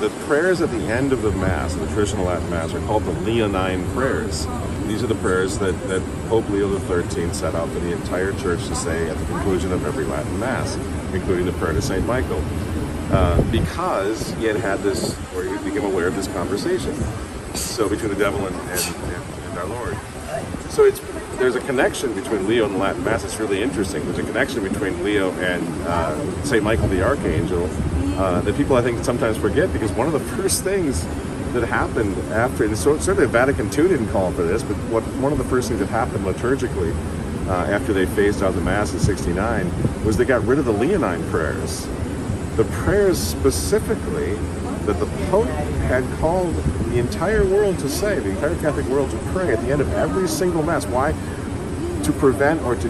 the prayers at the end of the Mass, the traditional Latin Mass, are called the Leonine prayers. These are the prayers that Pope Leo XIII set out for the entire Church to say at the conclusion of every Latin Mass, including the prayer to St. Michael, because he had this, or he became aware of this conversation, so between the devil and our Lord. So there's a connection between Leo and the Latin Mass. It's really interesting. There's a connection between Leo and St. Michael the Archangel that people, I think, sometimes forget, because one of the first things that happened after, and certainly Vatican II didn't call for this, but one of the first things that happened liturgically after they phased out the Mass in '69 was they got rid of the Leonine prayers. The prayers specifically that the Pope had called the entire world to say, the entire Catholic world to pray at the end of every single Mass. Why? To prevent or to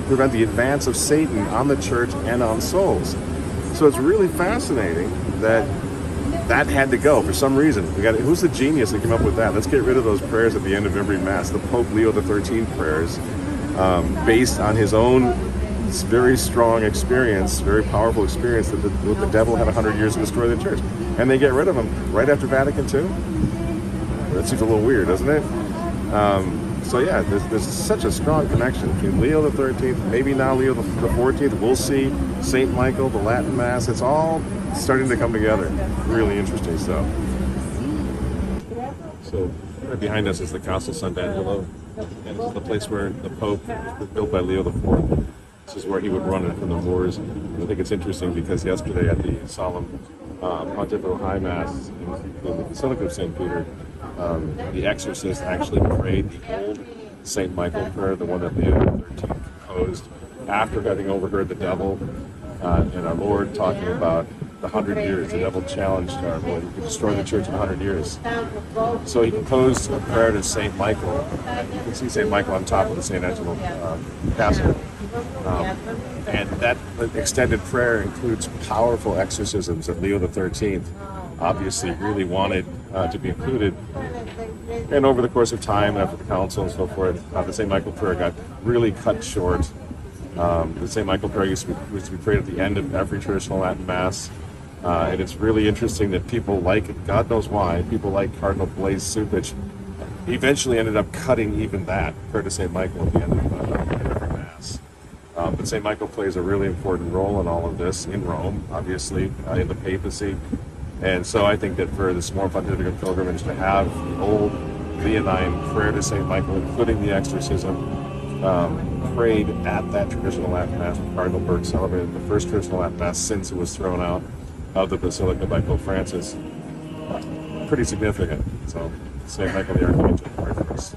prevent the advance of Satan on the Church and on souls. So it's really fascinating that had to go for some reason. Who's the genius that came up with that? Let's get rid of those prayers at the end of every Mass, the Pope Leo XIII prayers, based on his own very strong experience, very powerful experience that the devil had 100 years to destroy the Church. And they get rid of them right after Vatican II? That seems a little weird, doesn't it? So yeah, there's such a strong connection between Leo XIII, maybe now Leo XIV. We'll see St. Michael, the Latin Mass. It's all starting to come together. Really interesting stuff. So right behind us is the Castle Sant'Angelo, and this is the place where the Pope was built by Leo IV. This is where he would run it from the Moors. And I think it's interesting because yesterday at the solemn Pontifical High Mass in the Basilica of St. Peter, the exorcist actually prayed the old St. Michael prayer, the one that Leo XIII composed after having overheard the devil and our Lord talking about the 100 years. The devil challenged our Lord. He could destroy the Church in 100 years. So he composed a prayer to St. Michael. You can see St. Michael on top of the St. Angelo castle. And that extended prayer includes powerful exorcisms that Leo XIII obviously really wanted to be included. And over the course of time, after the council and so forth, the St. Michael prayer got really cut short. The St. Michael prayer used to be prayed at the end of every traditional Latin Mass. And it's really interesting that people like, God knows why, people like Cardinal Blaise Cupich eventually ended up cutting even that prayer to St. Michael at the end of every Mass. But St. Michael plays a really important role in all of this, in Rome, obviously, in the papacy. And so I think that for the Sumorum Pontifical Pilgrimage to have the old Leonine prayer to St. Michael, including the exorcism, prayed at that traditional Latin Mass, Cardinal Burke celebrated the first traditional Latin Mass since it was thrown out of the Basilica by Pope Francis. Pretty significant. So, St. Michael the Archangel, pray for us.